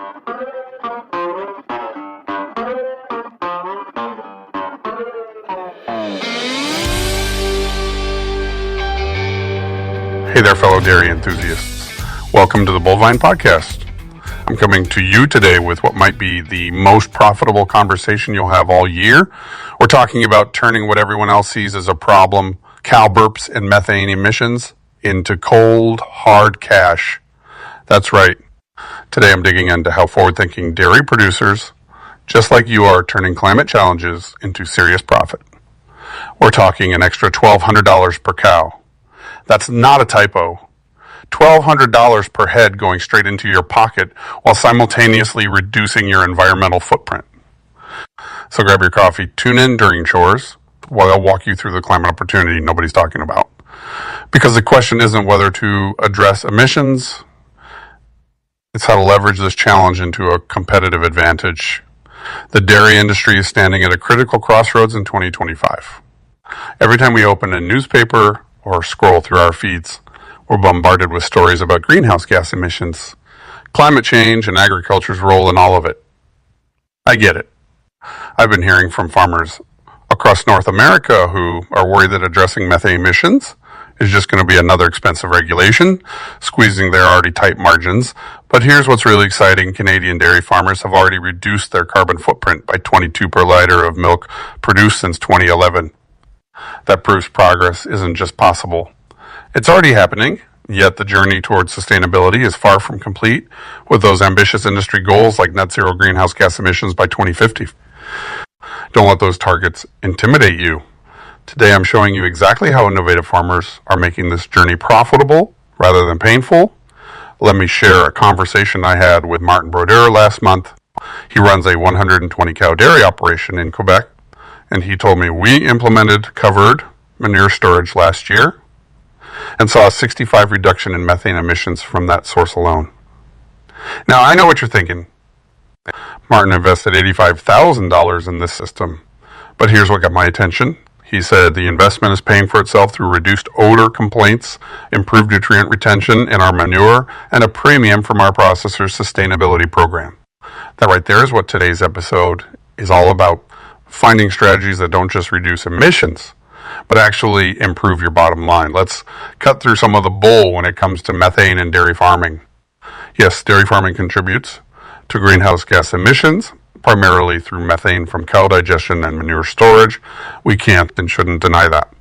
Hey there, fellow dairy enthusiasts. Welcome to the Bullvine podcast. I'm coming to you today with what might be the most profitable conversation you'll have all year. We're talking about turning what everyone else sees as a problem, cow burps and methane emissions, into cold, hard cash. That's right. Today I'm digging into how forward-thinking dairy producers, just like you are, turning climate challenges into serious profit. We're talking an extra $1,200 per cow. That's not a typo. $1,200 per head going straight into your pocket while simultaneously reducing your environmental footprint. So grab your coffee, tune in during chores while I'll walk you through the climate opportunity nobody's talking about. Because the question isn't whether to address emissions, it's how to leverage this challenge into a competitive advantage. The dairy industry is standing at a critical crossroads in 2025. Every time we open a newspaper or scroll through our feeds, we're bombarded with stories about greenhouse gas emissions, climate change, and agriculture's role in all of it. I get it. I've been hearing from farmers across North America who are worried that addressing methane emissions is just going to be another expensive regulation, squeezing their already tight margins. But here's what's really exciting. Canadian dairy farmers have already reduced their carbon footprint by 22 per liter of milk produced since 2011. That proves progress isn't just possible. It's already happening, yet the journey towards sustainability is far from complete with those ambitious industry goals like net zero greenhouse gas emissions by 2050. Don't let those targets intimidate you. Today I'm showing you exactly how innovative farmers are making this journey profitable rather than painful. Let me share a conversation I had with Martin Brodeur last month. He runs a 120 cow dairy operation in Quebec, and he told me we implemented covered manure storage last year and saw a 65% reduction in methane emissions from that source alone. Now, I know what you're thinking. Martin invested $85,000 in this system, but here's what got my attention. He said the investment is paying for itself through reduced odor complaints, improved nutrient retention in our manure, and a premium from our processor's sustainability program. That right there is what today's episode is all about. Finding strategies that don't just reduce emissions, but actually improve your bottom line. Let's cut through some of the bull when it comes to methane and dairy farming. Yes, dairy farming contributes to greenhouse gas emissions, primarily through methane from cow digestion and manure storage. We can't and shouldn't deny that.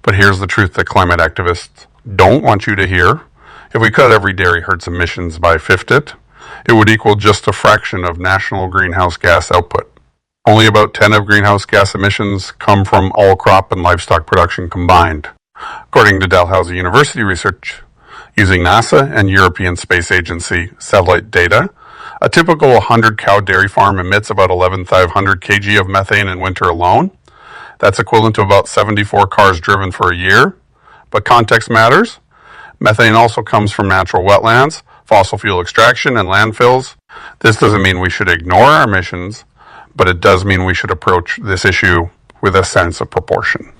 But here's the truth that climate activists don't want you to hear. If we cut every dairy herd's emissions by 50, it would equal just a fraction of national greenhouse gas output. Only about 10 of greenhouse gas emissions come from all crop and livestock production combined. According to Dalhousie University research, using NASA and European Space Agency satellite data, a typical 100-cow dairy farm emits about 11,500 kg of methane in winter alone. That's equivalent to about 74 cars driven for a year. But context matters. Methane also comes from natural wetlands, fossil fuel extraction, and landfills. This doesn't mean we should ignore our emissions, but it does mean we should approach this issue with a sense of proportion.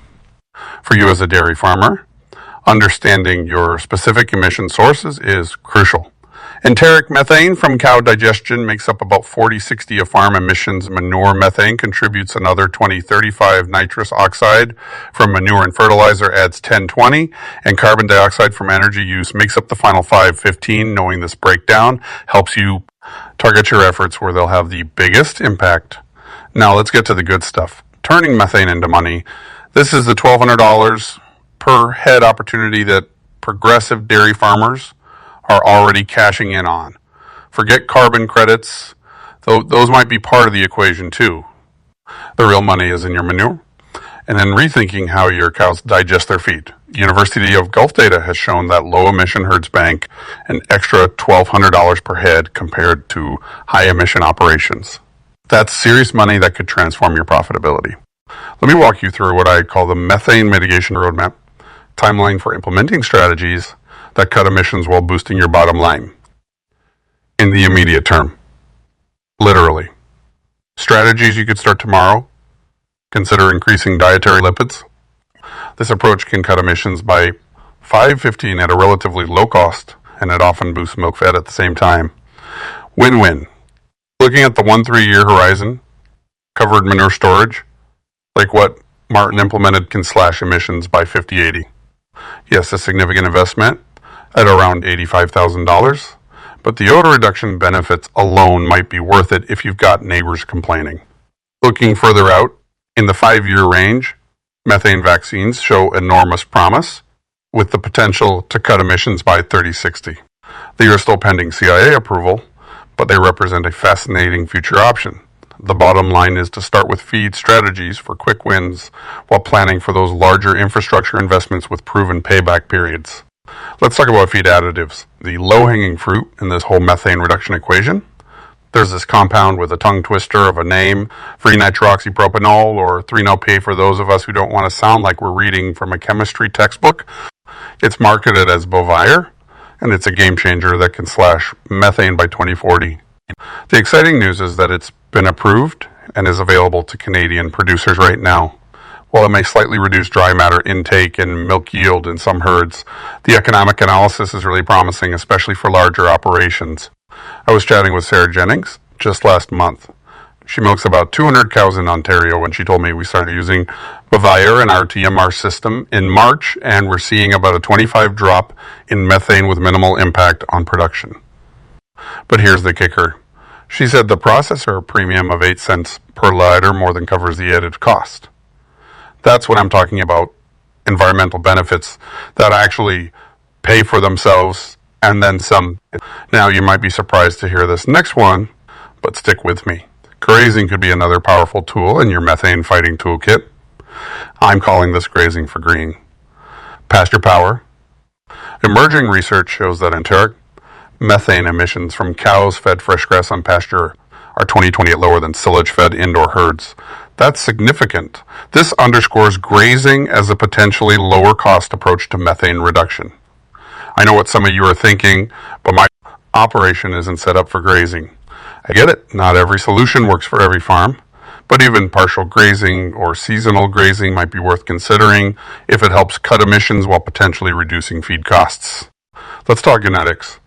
For you as a dairy farmer, understanding your specific emission sources is crucial. Enteric methane from cow digestion makes up about 40-60 of farm emissions. Manure methane contributes another 20-35. Nitrous oxide from manure and fertilizer adds 10-20. And carbon dioxide from energy use makes up the final 5-15. Knowing this breakdown helps you target your efforts where they'll have the biggest impact. Now let's get to the good stuff. Turning methane into money. This is the $1,200 per head opportunity that progressive dairy farmers are already cashing in on. Forget carbon credits, though those might be part of the equation too. The real money is in your manure, and then rethinking how your cows digest their feed. University of Gulf data has shown that low emission herds bank an extra $1,200 per head compared to high emission operations. That's serious money that could transform your profitability. Let me walk you through what I call the methane mitigation roadmap, timeline for implementing strategies that cut emissions while boosting your bottom line in the immediate term. Literally. Strategies you could start tomorrow. Consider increasing dietary lipids. This approach can cut emissions by 5-15 at a relatively low cost, and it often boosts milk fat at the same time. Win-win. Looking at the 1-3-year horizon, covered manure storage, like what Martin implemented, can slash emissions by 50-80. Yes, a significant investment at around $85,000, but the odor reduction benefits alone might be worth it if you've got neighbors complaining. Looking further out, in the 5-year range, methane vaccines show enormous promise, with the potential to cut emissions by 30-60. They are still pending CIA approval, but they represent a fascinating future option. The bottom line is to start with feed strategies for quick wins while planning for those larger infrastructure investments with proven payback periods. Let's talk about feed additives, the low-hanging fruit in this whole methane reduction equation. There's this compound with a tongue twister of a name, 3-nitroxypropanol, or 3-NOP for those of us who don't want to sound like we're reading from a chemistry textbook. It's marketed as Brodeur, and it's a game changer that can slash methane by 2040. The exciting news is that it's been approved and is available to Canadian producers right now. While it may slightly reduce dry matter intake and milk yield in some herds, the economic analysis is really promising, especially for larger operations. I was chatting with Sarah Jennings just last month. She milks about 200 cows in Ontario when she told me we started using Brodeur in our TMR system in March, and we're seeing about a 25 drop in methane with minimal impact on production. But here's the kicker. She said the processor premium of 8 cents per liter more than covers the added cost. That's what I'm talking about, environmental benefits that actually pay for themselves and then some. Now, you might be surprised to hear this next one, but stick with me. Grazing could be another powerful tool in your methane fighting toolkit. I'm calling this grazing for green. Pasture power. Emerging research shows that enteric methane emissions from cows fed fresh grass on pasture are 20/20 lower than silage-fed indoor herds. That's significant. This underscores grazing as a potentially lower-cost approach to methane reduction. I know what some of you are thinking, but my operation isn't set up for grazing. I get it. Not every solution works for every farm, but even partial grazing or seasonal grazing might be worth considering if it helps cut emissions while potentially reducing feed costs. Let's talk genetics.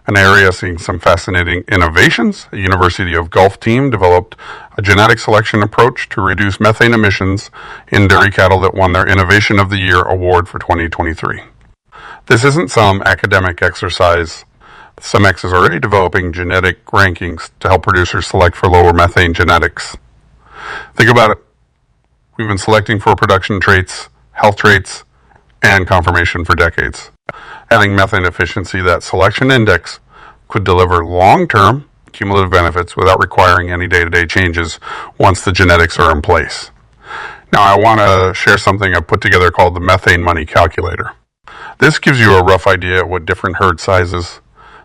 An area seeing some fascinating innovations. A University of Gulf team developed a genetic selection approach to reduce methane emissions in dairy cattle that won their Innovation of the Year award for 2023. This isn't some academic exercise. CEMEX is already developing genetic rankings to help producers select for lower methane genetics. Think about it. We've been selecting for production traits, health traits, and conformation for decades. Adding methane efficiency, that selection index, could deliver long-term cumulative benefits without requiring any day-to-day changes once the genetics are in place. Now, I want to share something I put together called the Methane Money Calculator. This gives you a rough idea of what different herd sizes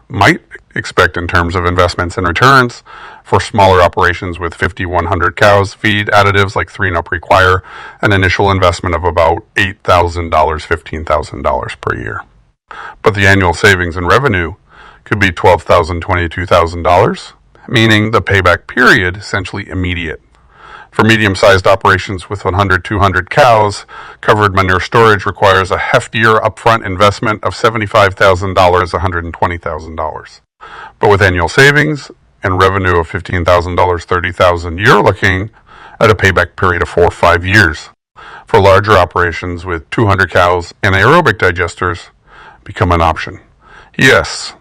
might expect in terms of investments and returns. For smaller operations with 50-100 cows, feed additives like 3-NOP require an initial investment of about $8,000, $15,000 per year. But the annual savings and revenue could be $12,000, $22,000, meaning the payback period essentially immediate. For medium-sized operations with 100-200 cows, covered manure storage requires a heftier upfront investment of $75,000, $120,000. But with annual savings and revenue of $15,000, $30,000, you're looking at a payback period of 4 or 5 years. For larger operations with 200 cows, anaerobic digesters become an option. Yes,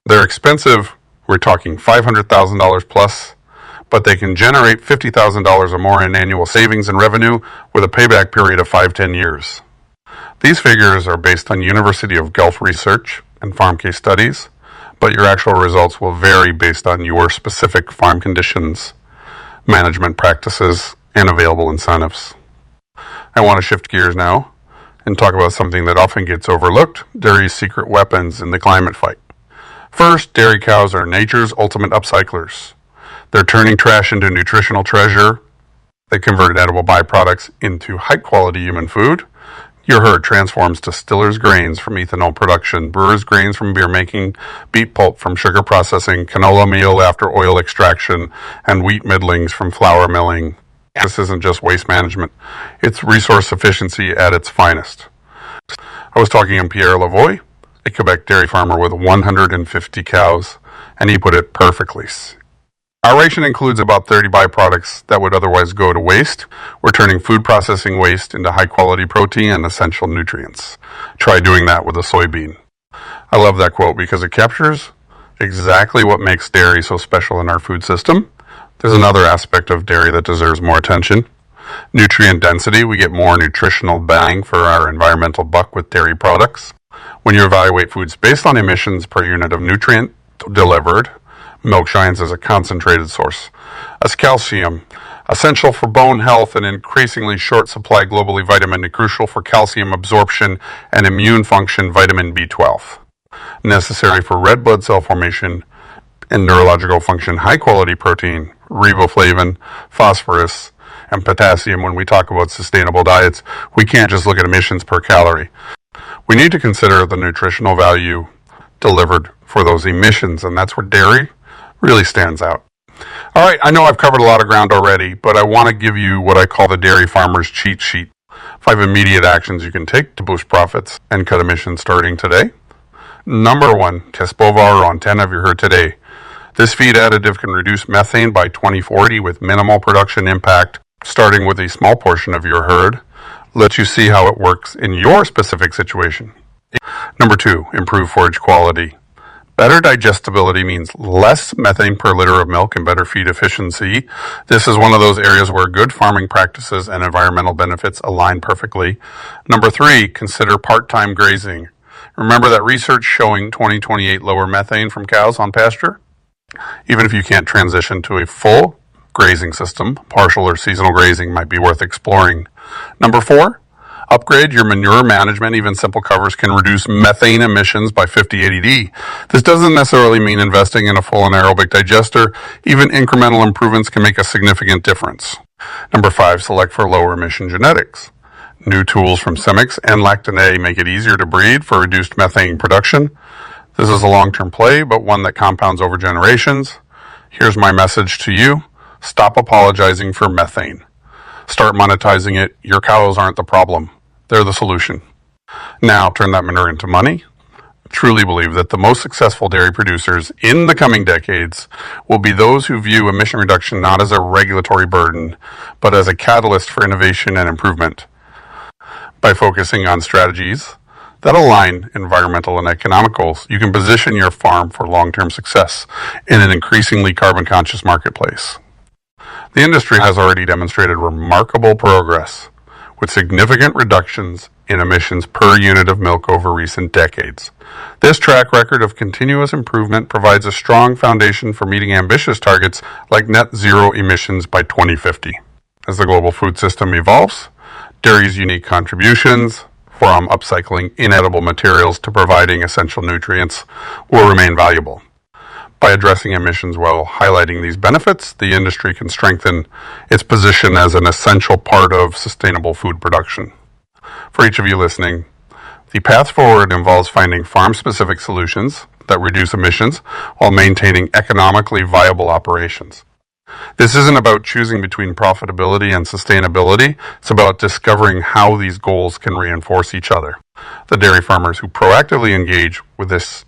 they're expensive. We're talking $500,000 plus, but they can generate $50,000 or more in annual savings and revenue with a payback period of 5-10 years. These figures are based on University of Gulf research and farm case studies, but your actual results will vary based on your specific farm conditions, management practices, and available incentives. I want to shift gears now and talk about something that often gets overlooked, dairy's secret weapons in the climate fight. First, dairy cows are nature's ultimate upcyclers. They're turning trash into nutritional treasure. They convert edible byproducts into high-quality human food. Your herd transforms distillers' grains from ethanol production, brewers' grains from beer making, beet pulp from sugar processing, canola meal after oil extraction, and wheat middlings from flour milling. This isn't just waste management. It's resource efficiency at its finest. I was talking to Pierre Lavoie, a Quebec dairy farmer with 150 cows, and he put it perfectly. Our ration includes about 30 byproducts that would otherwise go to waste. We're turning food processing waste into high-quality protein and essential nutrients. Try doing that with a soybean. I love that quote because it captures exactly what makes dairy so special in our food system. There's another aspect of dairy that deserves more attention. Nutrient density. We get more nutritional bang for our environmental buck with dairy products. When you evaluate foods based on emissions per unit of nutrient delivered, milk shines as a concentrated source. As calcium, essential for bone health and increasingly short supply globally, vitamin D crucial for calcium absorption and immune function, vitamin B12. Necessary for red blood cell formation and neurological function, high quality protein, riboflavin, phosphorus, and potassium. When we talk about sustainable diets, we can't just look at emissions per calorie. We need to consider the nutritional value delivered for those emissions, and that's where dairy really stands out. All right, I know I've covered a lot of ground already, but I want to give you what I call the dairy farmer's cheat sheet. 5 immediate actions you can take to boost profits and cut emissions starting today. Number 1, test Bovar on 10 of your herd today. This feed additive can reduce methane by 2040 with minimal production impact, starting with a small portion of your herd. Let you see how it works in your specific situation. Number 2, improve forage quality. Better digestibility means less methane per liter of milk and better feed efficiency. This is one of those areas where good farming practices and environmental benefits align perfectly. Number 3, consider part-time grazing. Remember that research showing 2028 lower methane from cows on pasture? Even if you can't transition to a full grazing system, partial or seasonal grazing might be worth exploring. Number 4, upgrade your manure management. Even simple covers can reduce methane emissions by 50-80D. This doesn't necessarily mean investing in a full anaerobic digester. Even incremental improvements can make a significant difference. Number 5, select for lower emission genetics. New tools from Semix and Lactin-A make it easier to breed for reduced methane production. This is a long-term play, but one that compounds over generations. Here's my message to you. Stop apologizing for methane. Start monetizing it. Your cows aren't the problem. They're the solution. Now turn that manure into money. I truly believe that the most successful dairy producers in the coming decades will be those who view emission reduction not as a regulatory burden, but as a catalyst for innovation and improvement. By focusing on strategies that align environmental and economic goals, you can position your farm for long-term success in an increasingly carbon-conscious marketplace. The industry has already demonstrated remarkable progress with significant reductions in emissions per unit of milk over recent decades. This track record of continuous improvement provides a strong foundation for meeting ambitious targets like net zero emissions by 2050. As the global food system evolves, dairy's unique contributions, from upcycling inedible materials to providing essential nutrients, will remain valuable. By addressing emissions while highlighting these benefits, the industry can strengthen its position as an essential part of sustainable food production. For each of you listening, the path forward involves finding farm-specific solutions that reduce emissions while maintaining economically viable operations. This isn't about choosing between profitability and sustainability. It's about discovering how these goals can reinforce each other. The dairy farmers who proactively engage with this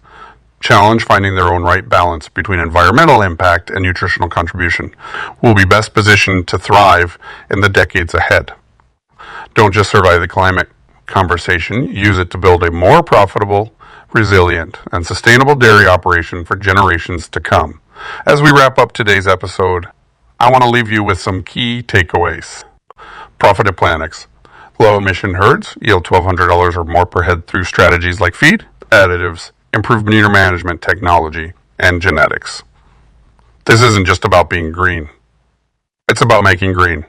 challenge, finding their own right balance between environmental impact and nutritional contribution, will be best positioned to thrive in the decades ahead. Don't just survive the climate conversation, use it to build a more profitable, resilient, and sustainable dairy operation for generations to come. As we wrap up today's episode, I want to leave you with some key takeaways. Profit at Planix. Low emission herds yield $1,200 or more per head through strategies like feed, additives, improved manure management technology, and genetics. This isn't just about being green. It's about making green.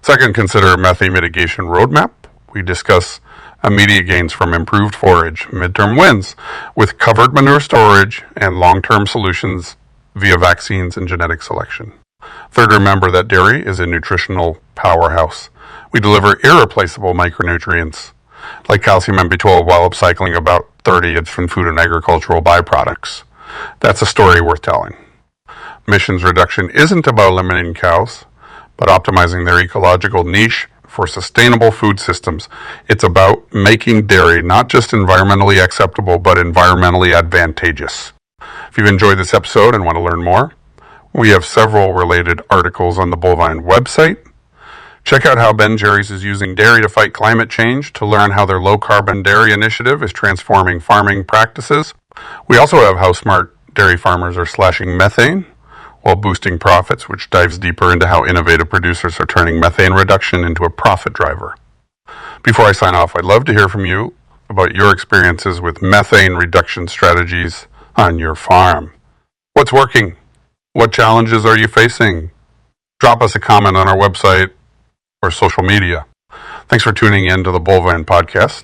Second, consider a methane mitigation roadmap. We discuss immediate gains from improved forage, midterm wins with covered manure storage, and long-term solutions via vaccines and genetic selection. Third, remember that dairy is a nutritional powerhouse. We deliver irreplaceable micronutrients like calcium and B12 while upcycling about 30 from food and agricultural byproducts. That's a story worth telling. Emissions reduction isn't about eliminating cows, but optimizing their ecological niche for sustainable food systems. It's about making dairy not just environmentally acceptable, but environmentally advantageous. If you've enjoyed this episode and want to learn more, we have several related articles on the Bullvine website. Check out how Ben Jerry's is using dairy to fight climate change to learn how their low-carbon dairy initiative is transforming farming practices. We also have how smart dairy farmers are slashing methane while boosting profits, which dives deeper into how innovative producers are turning methane reduction into a profit driver. Before I sign off, I'd love to hear from you about your experiences with methane reduction strategies on your farm. What's working? What challenges are you facing? Drop us a comment on our website or social media. Thanks for tuning in to the Bullvine podcast.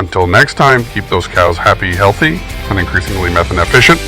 Until next time, keep those cows happy, healthy, and increasingly methane efficient.